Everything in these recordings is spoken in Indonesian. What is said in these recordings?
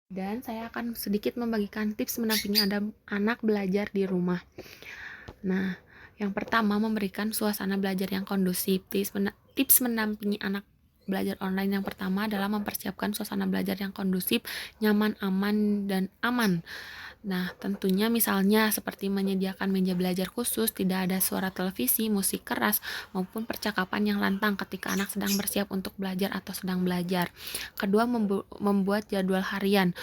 Dan saya akan sedikit membagikan tips mendampingi anak belajar di rumah. Nah, yang pertama memberikan suasana belajar yang kondusif. Tips mendampingi anak belajar online yang pertama adalah mempersiapkan suasana belajar yang kondusif, nyaman, aman, dan aman. Nah, tentunya misalnya seperti menyediakan meja belajar khusus, tidak ada suara televisi, musik keras, maupun percakapan yang lantang ketika anak sedang bersiap untuk belajar atau sedang belajar. Kedua, membuat jadwal harian.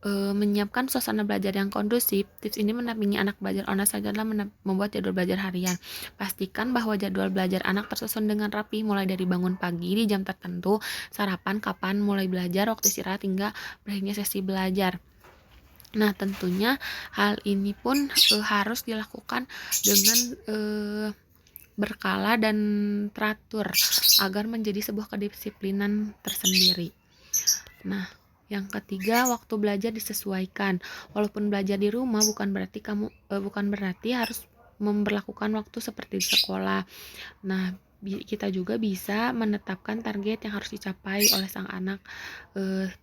Menyiapkan suasana belajar yang kondusif. Tips ini mendampingi anak belajar online saja adalah membuat jadwal belajar harian. Pastikan bahwa jadwal belajar anak tersusun dengan rapi, mulai dari bangun pagi di jam tertentu, sarapan, kapan mulai belajar, waktu istirahat, hingga berakhirnya sesi belajar. Nah, tentunya hal ini pun harus dilakukan dengan berkala dan teratur agar menjadi sebuah kedisiplinan tersendiri. Nah, yang ketiga, waktu belajar disesuaikan. Walaupun belajar di rumah bukan berarti harus memperlakukan waktu seperti di sekolah. Nah, kita juga bisa menetapkan target yang harus dicapai oleh sang anak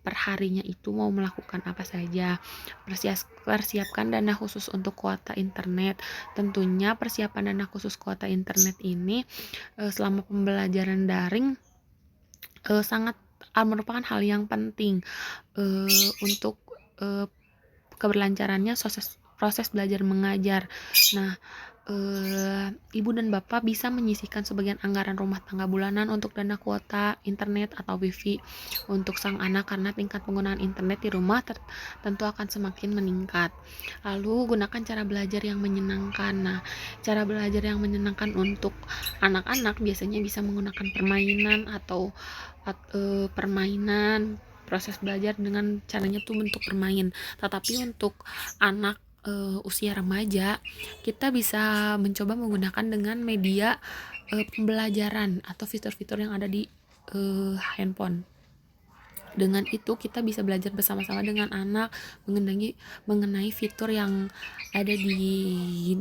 per harinya itu mau melakukan apa saja. Persiapkan dana khusus untuk kuota internet. Tentunya persiapan dana khusus kuota internet ini selama pembelajaran daring sangat merupakan hal yang penting untuk keberlancarannya proses belajar mengajar. Nah, ibu dan bapak bisa menyisihkan sebagian anggaran rumah tangga bulanan untuk dana kuota internet atau wifi untuk sang anak, karena tingkat penggunaan internet di rumah tentu akan semakin meningkat. Lalu gunakan cara belajar yang menyenangkan. Nah, cara belajar yang menyenangkan untuk anak-anak biasanya bisa menggunakan permainan atau proses belajar dengan caranya tuh bentuk bermain. Tetapi untuk anak usia remaja, kita bisa mencoba menggunakan dengan media pembelajaran atau fitur-fitur yang ada di handphone. Dengan itu kita bisa belajar bersama-sama dengan anak mengenai fitur yang ada di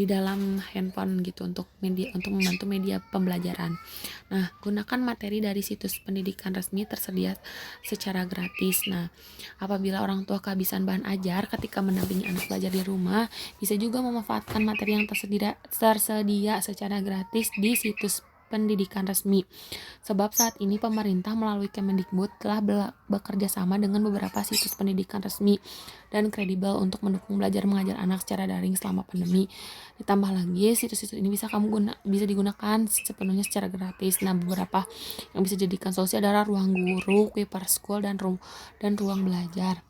dalam handphone gitu, untuk membantu media pembelajaran. Nah, gunakan materi dari situs pendidikan resmi tersedia secara gratis. Nah, apabila orang tua kehabisan bahan ajar ketika mendampingi anak belajar di rumah, bisa juga memanfaatkan materi yang tersedia secara gratis di situs pendidikan resmi. Sebab saat ini pemerintah melalui Kemendikbud telah bekerja sama dengan beberapa situs pendidikan resmi dan kredibel untuk mendukung belajar mengajar anak secara daring selama pandemi. Ditambah lagi, situs-situs ini bisa digunakan sepenuhnya secara gratis. Nah, beberapa yang bisa dijadikan solusi adalah Ruang Guru, Kuiper School, dan ruang belajar.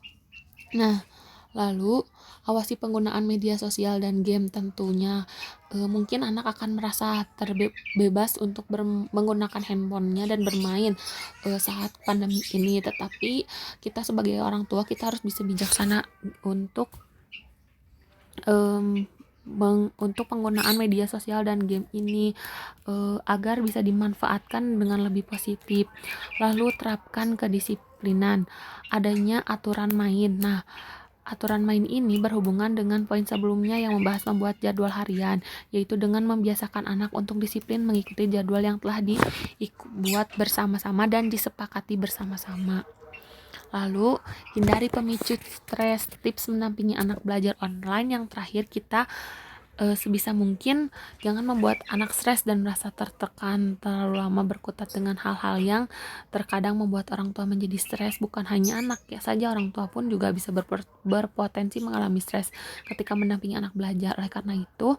Nah, lalu awasi penggunaan media sosial dan game tentunya. Mungkin anak akan merasa terbebas untuk menggunakan handphonenya dan bermain saat pandemi ini. Tetapi kita sebagai orang tua, kita harus bisa bijaksana untuk penggunaan media sosial dan game ini agar bisa dimanfaatkan dengan lebih positif. Lalu terapkan kedisiplinan, adanya aturan main. Nah, aturan main ini berhubungan dengan poin sebelumnya yang membahas membuat jadwal harian, yaitu dengan membiasakan anak untuk disiplin mengikuti jadwal yang telah dibuat bersama-sama dan disepakati bersama-sama. Lalu, hindari pemicu stres. Tips mendampingi anak belajar online yang terakhir, kita sebisa mungkin jangan membuat anak stres dan merasa tertekan terlalu lama berkutat dengan hal-hal yang terkadang membuat orang tua menjadi stres. Bukan hanya anak ya saja, orang tua pun juga bisa berpotensi mengalami stres ketika mendampingi anak belajar. Oleh karena itu,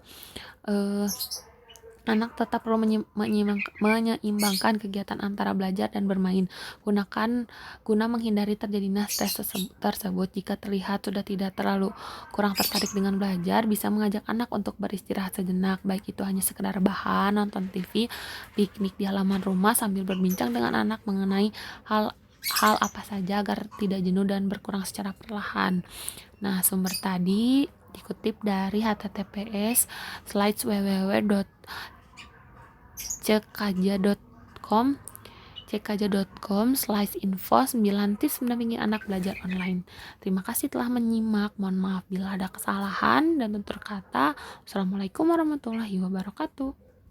anak tetap perlu menyeimbangkan kegiatan antara belajar dan bermain. Guna menghindari terjadinya stres tersebut. Jika terlihat sudah tidak terlalu kurang tertarik dengan belajar, bisa mengajak anak untuk beristirahat sejenak, baik itu hanya sekedar bahan, nonton TV, piknik di halaman rumah sambil berbincang dengan anak mengenai hal apa saja agar tidak jenuh dan berkurang secara perlahan. Nah, sumber tadi dikutip dari https://cekaja.com cekaja.com/info 9 tips mendampingi anak belajar online. Terima kasih telah menyimak. Mohon maaf bila ada kesalahan dan tutur kata. Wassalamualaikum warahmatullahi wabarakatuh.